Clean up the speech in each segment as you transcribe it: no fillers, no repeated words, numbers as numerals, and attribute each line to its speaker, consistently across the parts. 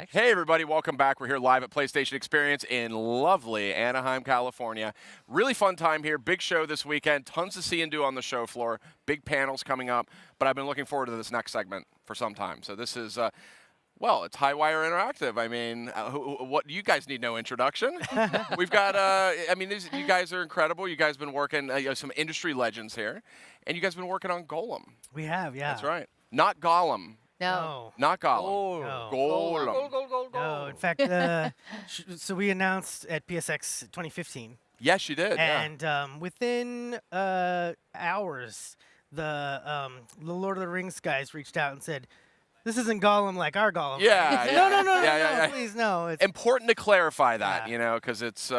Speaker 1: Hey everybody, welcome back. We're here live at PlayStation Experience in lovely Anaheim, California. Really fun time here. Big show this weekend. Tons to see and do on the show floor. Big panels coming up. But I've been looking forward to this next segment for some time. So this is, well, it's Highwire Interactive. I mean, what you guys need no introduction. We've got, I mean, you guys are incredible. You guys have been working, some industry legends here. And you guys have been working on Golem.
Speaker 2: We have, yeah.
Speaker 1: That's right. Not Golem.
Speaker 3: No.
Speaker 1: Not Golem.
Speaker 2: Oh. No.
Speaker 1: Golem.
Speaker 2: No, in fact, so we announced at PSX 2015.
Speaker 1: Yes, you did.
Speaker 2: And within hours, the Lord of the Rings guys reached out and said, "This isn't Golem like our Golem."
Speaker 1: Yeah.
Speaker 2: No, please, no. It's
Speaker 1: important to clarify that,
Speaker 2: Yeah.
Speaker 1: because it's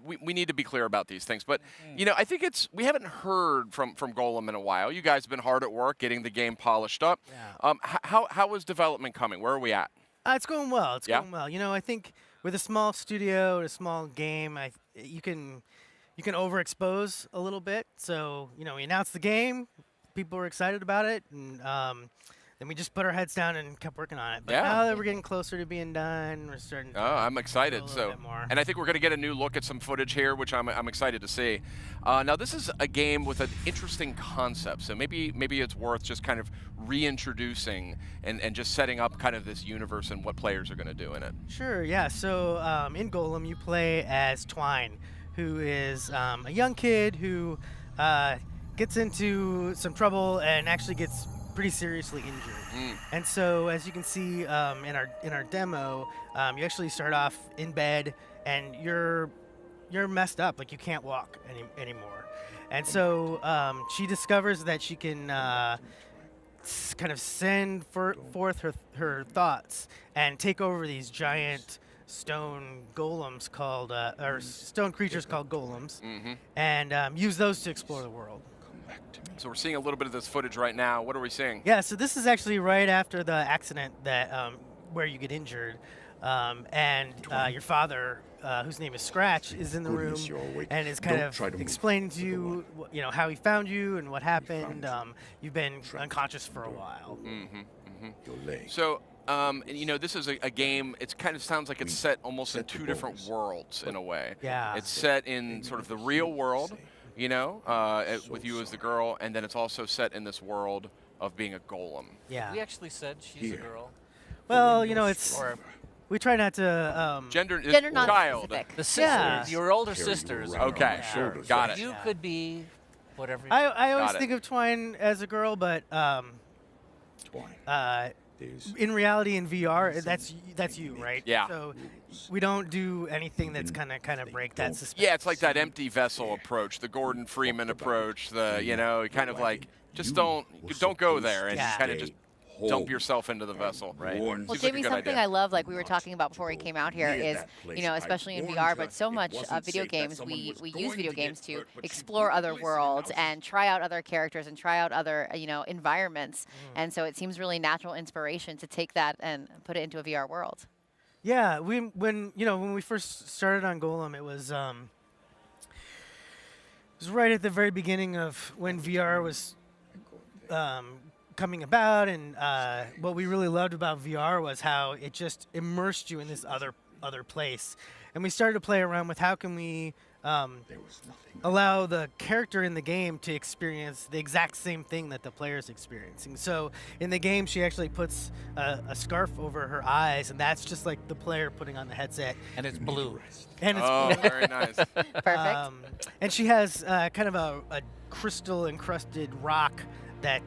Speaker 1: we need to be clear about these things. But I think we haven't heard from Golem in a while. You guys have been hard at work getting the game polished up.
Speaker 2: Yeah.
Speaker 1: How is development coming? Where are we at?
Speaker 2: It's going well. It's
Speaker 1: Yeah?
Speaker 2: going well. I think with a small studio, a small game, you can overexpose a little bit. So we announced the game, people were excited about it, and then we just put our heads down and kept working on it. But
Speaker 1: Yeah.
Speaker 2: now that we're getting closer to being done, we're starting to
Speaker 1: I'm
Speaker 2: do
Speaker 1: excited.
Speaker 2: a little bit more.
Speaker 1: And I think we're going to get a new look at some footage here, which I'm excited to see. Now, this is a game with an interesting concept, so maybe it's worth just kind of reintroducing and just setting up kind of this universe and what players are going to do in it.
Speaker 2: Sure, yeah. So in Golem, you play as Twine, who is a young kid who gets into some trouble and actually gets pretty seriously injured. And so, as you can see in our demo, you actually start off in bed and you're messed up, like you can't walk anymore. And so she discovers that she can kind of send forth her thoughts and take over these giant stone golems called or stone creatures called golems, and use those to explore the world.
Speaker 1: So we're seeing a little bit of this footage right now. What are we seeing?
Speaker 2: Yeah, so this is actually right after the accident that where you get injured, and your father, whose name is Scratch, is in the room and is kind of explaining to you, how he found you and what happened. You've been unconscious for a while.
Speaker 1: So, this is a game. It kind of sounds like it's set almost in two different worlds in a way.
Speaker 2: Yeah.
Speaker 1: It's set in sort of the real world, with you as the girl, and then it's also set in this world of being a golem.
Speaker 2: Yeah.
Speaker 4: We actually said she's a girl.
Speaker 2: Well, it's we try not to
Speaker 1: Gender
Speaker 3: Gender
Speaker 1: child.
Speaker 3: non-specific.
Speaker 4: The sisters,
Speaker 2: Yeah.
Speaker 4: your older sisters. are
Speaker 1: Okay,
Speaker 4: girls.
Speaker 1: sure, got it.
Speaker 4: You could be whatever.
Speaker 2: I always
Speaker 1: Got it.
Speaker 2: think of Twine as a girl, but in reality, in VR, that's you, right?
Speaker 1: Yeah.
Speaker 2: So we don't do anything that's kind of break that suspense.
Speaker 1: Yeah, it's like that empty vessel approach, the Gordon Freeman approach, kind of like just don't go there and
Speaker 2: Yeah.
Speaker 1: kind of just dump yourself into the vessel. Right.
Speaker 3: Well,
Speaker 1: Seems like a
Speaker 3: Jamie,
Speaker 1: good
Speaker 3: something
Speaker 1: idea.
Speaker 3: I love, like we were talking about before we came out here, is, especially in VR, but so much video games, we use video games to explore other worlds and try out other characters and try out other, environments. And so it seems really natural inspiration to take that and put it into a VR world.
Speaker 2: Yeah, when we first started on Golem, it was right at the very beginning of when VR was coming about, and what we really loved about VR was how it just immersed you in this other place. And we started to play around with how can we allow the character in the game to experience the exact same thing that the player's experiencing. So in the game, she actually puts a scarf over her eyes, and that's just like the player putting on the headset.
Speaker 4: And it's blue.
Speaker 2: And it's
Speaker 1: Oh, very nice.
Speaker 3: Perfect.
Speaker 2: and she has kind of a crystal encrusted rock that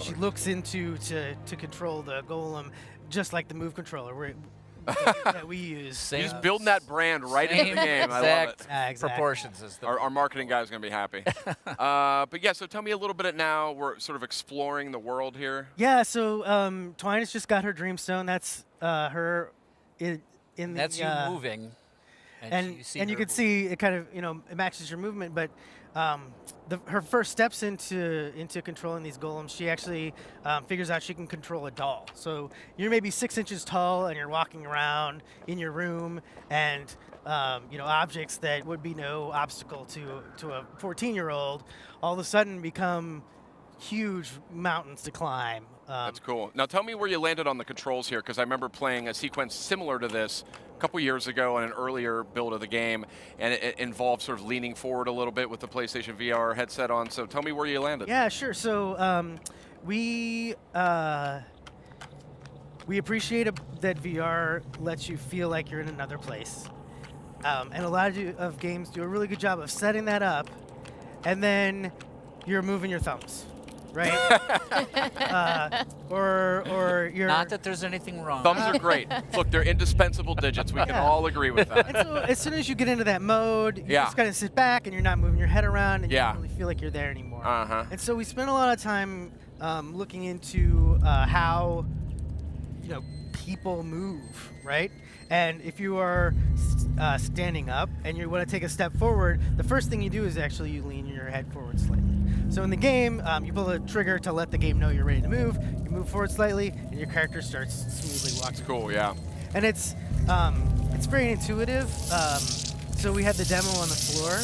Speaker 2: she looks into to control the golem, just like the Move controller that we use.
Speaker 1: You're just building that brand right into the game. I love it.
Speaker 4: Exact
Speaker 2: Exactly.
Speaker 4: proportions. Is the
Speaker 1: Our marketing guy is going to be happy. But yeah, so tell me a little bit now. We're sort of exploring the world here.
Speaker 2: Yeah, so Twine has just got her Dreamstone. That's her in the.
Speaker 4: That's you moving.
Speaker 2: And
Speaker 4: you see
Speaker 2: you
Speaker 4: her
Speaker 2: can see it kind of it matches your movement, but her first steps into controlling these golems, she actually figures out she can control a doll. So you're maybe 6 inches tall and you're walking around in your room, and objects that would be no obstacle to a 14-year-old all of a sudden become huge mountains to climb.
Speaker 1: That's cool. Now tell me where you landed on the controls here, because I remember playing a sequence similar to this a couple years ago on an earlier build of the game, and it involved sort of leaning forward a little bit with the PlayStation VR headset on. So tell me where you landed.
Speaker 2: Yeah, sure. So we appreciate that VR lets you feel like you're in another place. And a lot of games do a really good job of setting that up, and then you're moving your thumbs, right? Or you're...
Speaker 4: Not that there's anything wrong.
Speaker 1: Thumbs are great. Look, they're indispensable digits. We can all agree with that.
Speaker 2: And so as soon as you get into that mode, you
Speaker 1: Yeah.
Speaker 2: just kind of sit back and you're not moving your head around, and you
Speaker 1: Yeah.
Speaker 2: don't really feel like you're there anymore.
Speaker 1: Uh-huh.
Speaker 2: And so we spent a lot of time looking into how people move, right? And if you are standing up and you want to take a step forward, the first thing you do is actually you lean your head forward slightly. So in the game, you pull a trigger to let the game know you're ready to move. You move forward slightly, and your character starts smoothly walking.
Speaker 1: Cool, yeah.
Speaker 2: And it's very intuitive. So we had the demo on the floor.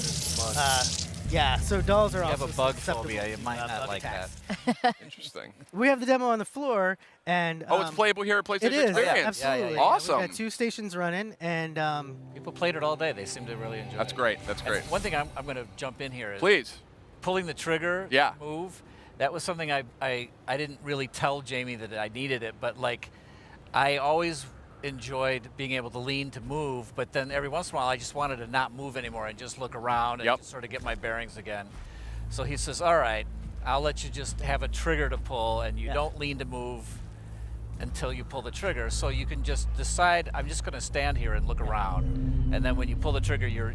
Speaker 2: Yeah, so dolls are
Speaker 4: You have
Speaker 2: also
Speaker 4: a bug
Speaker 2: susceptible
Speaker 4: phobia. You
Speaker 2: to,
Speaker 4: might not
Speaker 2: bug
Speaker 4: like
Speaker 2: attacks.
Speaker 4: that.
Speaker 1: Interesting.
Speaker 2: We have the demo on the floor, and
Speaker 1: Oh, it's playable here at PlayStation
Speaker 2: it is,
Speaker 1: Experience.
Speaker 4: Yeah, yeah,
Speaker 2: absolutely.
Speaker 4: yeah.
Speaker 1: Awesome.
Speaker 2: We've got 2 stations running, and
Speaker 4: People played it all day. They seem to really enjoy
Speaker 1: That's
Speaker 4: it.
Speaker 1: great. That's
Speaker 4: And
Speaker 1: great.
Speaker 4: one thing I'm going to jump in here is
Speaker 1: Please.
Speaker 4: pulling the trigger
Speaker 1: Yeah.
Speaker 4: move. That was something I didn't really tell Jamie that I needed it, but like I always enjoyed being able to lean to move, but then every once in a while I just wanted to not move anymore and just look around and
Speaker 1: Yep.
Speaker 4: just sort of get my bearings again. So he says, all right, I'll let you just have a trigger to pull, and you
Speaker 2: Yeah.
Speaker 4: don't lean to move until you pull the trigger. So you can just decide, I'm just going to stand here and look around. And then when you pull the trigger,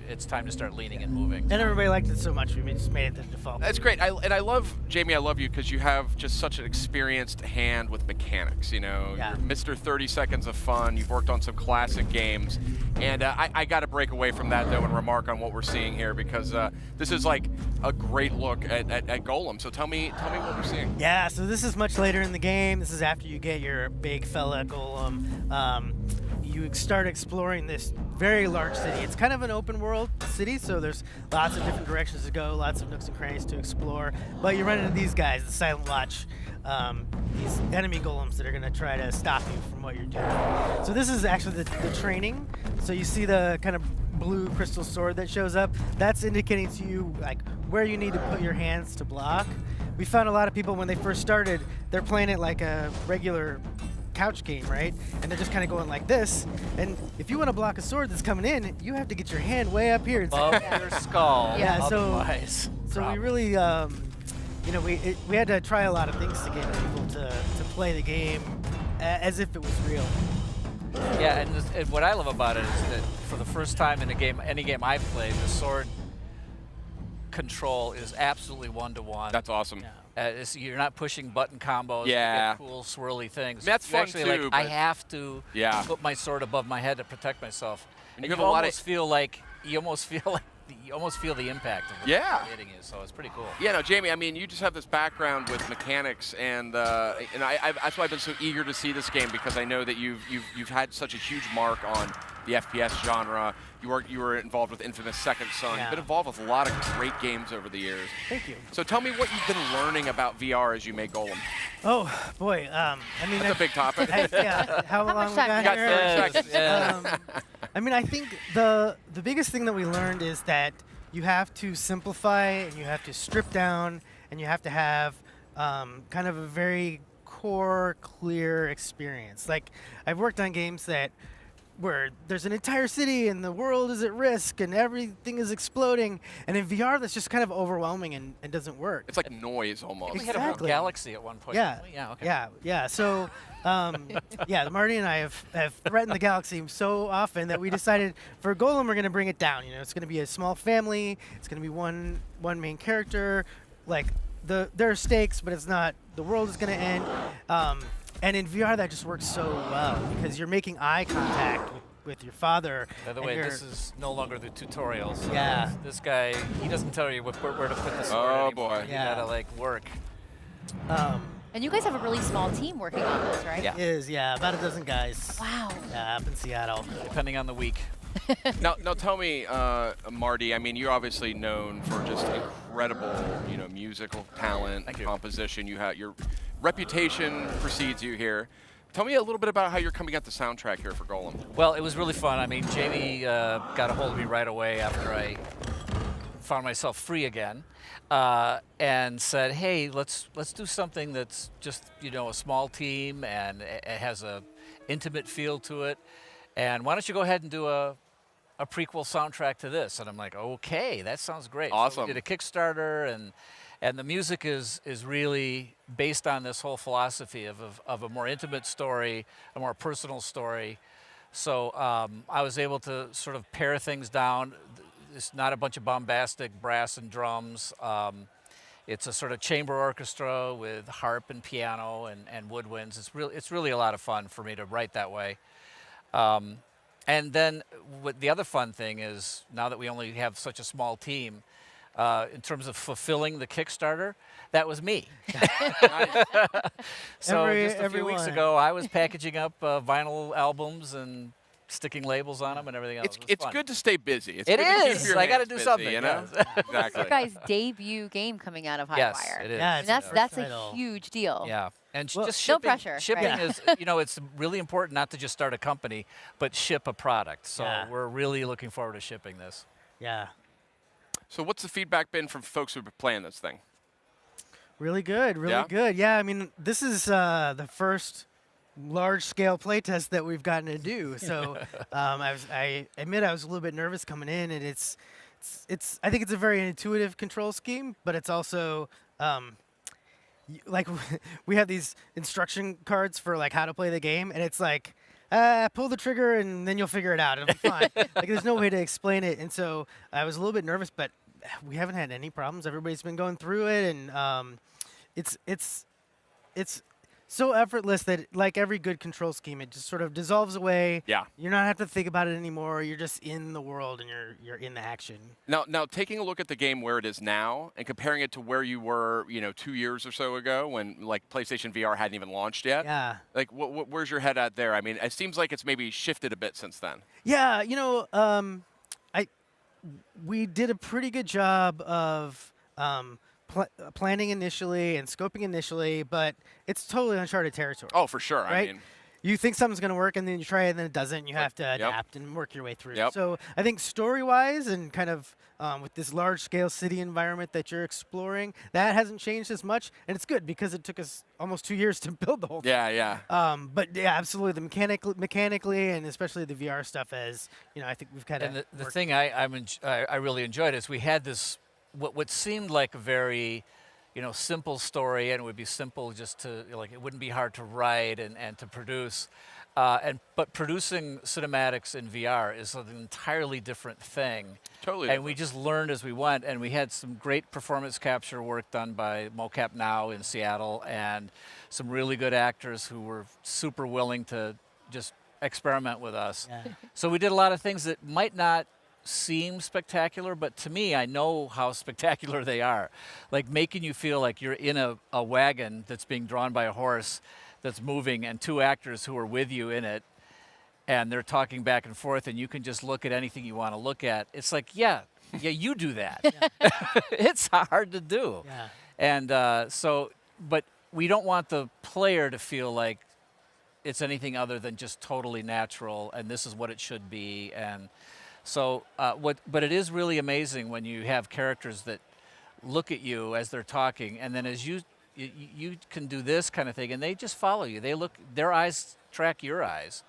Speaker 4: it's time to start leaning and moving.
Speaker 2: and everybody liked it so much we just made it the default.
Speaker 1: That's great. And I love, Jamie, I love you because you have just such an experienced hand with mechanics. You know,
Speaker 2: Yeah.
Speaker 1: you're Mr. 30 Seconds of Fun. You've worked on some classic games. And I got to break away from that, though, and remark on what we're seeing here, because this is like a great look at Golem. So tell me what we're seeing.
Speaker 2: Yeah, so this is much later in the game. This is after you get your big fella golem. You start exploring this very large city. It's kind of an open world city, so there's lots of different directions to go, lots of nooks and crannies to explore. But you run into these guys, the Silent Watch, these enemy golems that are going to try to stop you from what you're doing. So this is actually the training. So you see the kind of blue crystal sword that shows up. That's indicating to you like where you need to put your hands to block. We found a lot of people when they first started, they're playing it like a regular couch game, right? And they're just kind of going like this. And if you want to block a sword that's coming in, you have to get your hand way up here.
Speaker 4: Above your skull.
Speaker 2: Yeah, so
Speaker 4: otherwise,
Speaker 2: we
Speaker 4: problem.
Speaker 2: really, we had to try a lot of things to get people to play the game as if it was real.
Speaker 4: Yeah, and what I love about it is that for the first time in any game I've played, the sword control is absolutely one-to-one.
Speaker 1: That's awesome.
Speaker 2: Yeah.
Speaker 4: You're not pushing button combos
Speaker 1: Yeah.
Speaker 4: to get cool swirly things.
Speaker 1: That's
Speaker 4: You
Speaker 1: fun
Speaker 4: actually,
Speaker 1: too,
Speaker 4: like, I
Speaker 1: but-
Speaker 4: have to
Speaker 1: Yeah.
Speaker 4: put my sword above my head to protect myself.
Speaker 1: And
Speaker 4: And
Speaker 1: you
Speaker 4: you
Speaker 1: have a lot of-
Speaker 4: almost feel the impact of the
Speaker 1: Yeah.
Speaker 4: hitting you. So it's pretty cool.
Speaker 1: Yeah, no, Jamie, I mean, you just have this background with mechanics, and that's why I've been so eager to see this game, because I know that you've had such a huge mark on the FPS genre. You were involved with Infamous Second Son.
Speaker 2: Yeah.
Speaker 1: You've been involved with a lot of great games over the years.
Speaker 2: Thank you.
Speaker 1: So tell me what you've been learning about VR as you make Golem.
Speaker 2: Oh boy, I mean
Speaker 1: That's a big topic.
Speaker 2: yeah. How long
Speaker 3: much
Speaker 2: we
Speaker 3: time
Speaker 2: got
Speaker 3: we
Speaker 1: got
Speaker 2: here?
Speaker 1: 30 seconds.
Speaker 4: Yeah.
Speaker 2: I mean, I think the biggest thing that we learned is that you have to simplify and you have to strip down and you have to have kind of a very core, clear experience. Like, I've worked on games where there's an entire city and the world is at risk and everything is exploding, and in VR that's just kind of overwhelming and doesn't work.
Speaker 1: It's like noise almost.
Speaker 4: We had a whole
Speaker 2: Exactly.
Speaker 4: galaxy at one point.
Speaker 2: Yeah.
Speaker 4: didn't we? Yeah. Okay.
Speaker 2: Yeah. So, Marty and I have threatened the galaxy so often that we decided for Golem we're going to bring it down. You know, it's going to be a small family. It's going to be one main character. Like there are stakes, but it's not. The world is going to end. And in VR that just works so well because you're making eye contact with your father.
Speaker 4: By the
Speaker 2: and
Speaker 4: way,
Speaker 2: you're-
Speaker 4: this is no longer the tutorial. So
Speaker 2: Yeah.
Speaker 4: This guy, he doesn't tell you where to put the sword
Speaker 1: Oh,
Speaker 4: anymore.
Speaker 1: boy.
Speaker 4: You
Speaker 2: Yeah.
Speaker 4: gotta like work.
Speaker 3: And you guys have a really small team working on this, right?
Speaker 4: Yeah.
Speaker 2: is about a dozen guys.
Speaker 3: Wow.
Speaker 2: Yeah, up in Seattle.
Speaker 4: Depending on the week.
Speaker 1: Now tell me, Marty. I mean, you're obviously known for just incredible, musical talent, composition. You have your reputation precedes you here. Tell me a little bit about how you're coming at the soundtrack here for Golem.
Speaker 4: Well, it was really fun. I mean, Jamie got a hold of me right away after I found myself free again, and said, "Hey, let's do something that's just a small team and it has a intimate feel to it. And why don't you go ahead and do a prequel soundtrack to this?" And I'm like, "Okay, that sounds great."
Speaker 1: Awesome.
Speaker 4: So we did a Kickstarter, and the music is really based on this whole philosophy of a more intimate story, a more personal story. So I was able to sort of pare things down. It's not a bunch of bombastic brass and drums. It's a sort of chamber orchestra with harp and piano and woodwinds. It's really a lot of fun for me to write that way. And then the other fun thing is, now that we only have such a small team, in terms of fulfilling the Kickstarter, that was me. So just a few weeks ago, I was packaging up vinyl albums and sticking labels on them and everything else.
Speaker 1: It's good to stay busy. It's
Speaker 4: It
Speaker 1: good to keep
Speaker 4: is.
Speaker 1: your
Speaker 4: I got to
Speaker 1: hands
Speaker 4: do
Speaker 1: busy,
Speaker 4: something.
Speaker 1: Exactly.
Speaker 3: It's your guys' debut game coming out of Highwire.
Speaker 4: Yes, it is.
Speaker 2: Yeah,
Speaker 3: And that's a huge deal.
Speaker 4: Yeah, and
Speaker 2: Well,
Speaker 4: just
Speaker 3: no
Speaker 4: shipping.
Speaker 3: pressure,
Speaker 4: Shipping
Speaker 3: right.
Speaker 4: is, it's really important not to just start a company, but ship a product. So
Speaker 2: Yeah.
Speaker 4: we're really looking forward to shipping this.
Speaker 2: Yeah.
Speaker 1: So what's the feedback been from folks who've been playing this thing?
Speaker 2: Really good, really
Speaker 1: Yeah?
Speaker 2: good. Yeah, I mean, this is the first large-scale playtest that we've gotten to do. So I admit I was a little bit nervous coming in, and it's I think it's a very intuitive control scheme, but it's also like we have these instruction cards for like how to play the game, and it's like pull the trigger and then you'll figure it out. It'll be fine. Like there's no way to explain it, and so I was a little bit nervous, but we haven't had any problems. Everybody's been going through it, and it's so effortless that, like every good control scheme, it just sort of dissolves away.
Speaker 1: Yeah.
Speaker 2: You're not have to think about it anymore. You're just in the world and you're in the action.
Speaker 1: Now, taking a look at the game where it is now and comparing it to where you were, 2 years or so ago when like PlayStation VR hadn't even launched yet.
Speaker 2: Yeah.
Speaker 1: Like, where's your head at there? I mean, it seems like it's maybe shifted a bit since then.
Speaker 2: Yeah, we did a pretty good job of planning initially and scoping initially, but it's totally uncharted territory.
Speaker 1: Oh, for sure.
Speaker 2: Right?
Speaker 1: I mean,
Speaker 2: You think something's going to work, and then you try it, and then it doesn't. You have to adapt and work your way through.
Speaker 1: Yep.
Speaker 2: So I think story-wise and kind of with this large-scale city environment that you're exploring, that hasn't changed as much, and it's good because it took us almost 2 years to build the whole thing.
Speaker 1: yeah.
Speaker 2: But yeah, absolutely, the mechanically and especially the VR stuff, as I think we've kind of.
Speaker 4: And the thing I really enjoyed is we had this what seemed like a very simple story, and it would be simple just to it wouldn't be hard to write and to produce, but producing cinematics in VR is an entirely different thing.
Speaker 1: Totally.
Speaker 4: And we just learned as we went, and we had some great performance capture work done by Mocap Now in Seattle, and some really good actors who were super willing to just experiment with us.
Speaker 2: Yeah.
Speaker 4: So we did a lot of things that might not seem spectacular, but to me, I know how spectacular they are. Like making you feel like you're in a wagon that's being drawn by a horse that's moving, and two actors who are with you in it, and they're talking back and forth, and you can just look at anything you want to look at. It's like, yeah, you do that. It's hard to do.
Speaker 2: Yeah.
Speaker 4: And but we don't want the player to feel like it's anything other than just totally natural, and this is what it should be. And so, but it is really amazing when you have characters that look at you as they're talking, and then as you can do this kind of thing, and they just follow you. Their eyes track your eyes,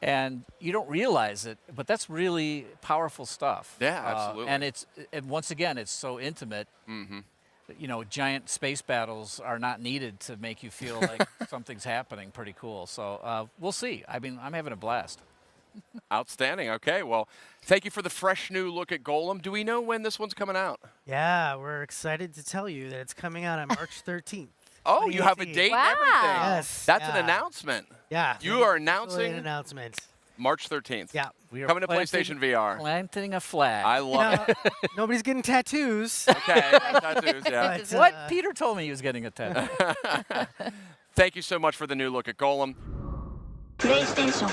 Speaker 4: and you don't realize it, but that's really powerful stuff.
Speaker 1: Yeah, absolutely.
Speaker 4: And once again, it's so intimate.
Speaker 1: Mm-hmm.
Speaker 4: Giant space battles are not needed to make you feel like something's happening. Pretty cool. So we'll see. I mean, I'm having a blast.
Speaker 1: Outstanding. Okay, well, thank you for the fresh new look at Golem. Do we know when this one's coming out?
Speaker 2: Yeah, we're excited to tell you that it's coming out on March 13th.
Speaker 1: Oh, you have a
Speaker 2: 2018.
Speaker 1: date
Speaker 3: Wow.
Speaker 1: and everything.
Speaker 2: Yes.
Speaker 1: That's
Speaker 2: yeah.
Speaker 1: an announcement.
Speaker 2: Yeah.
Speaker 1: You are
Speaker 2: Absolutely
Speaker 1: announcing
Speaker 2: an announcement.
Speaker 1: March 13th.
Speaker 2: Yeah.
Speaker 4: We are
Speaker 1: Coming to
Speaker 4: planting-
Speaker 1: PlayStation VR.
Speaker 4: Planting a flag.
Speaker 1: I love it.
Speaker 2: Nobody's getting tattoos.
Speaker 1: Okay, tattoos, yeah.
Speaker 2: But,
Speaker 4: What? Peter told me he was getting a tattoo.
Speaker 1: Thank you so much for the new look at Golem.
Speaker 5: PlayStation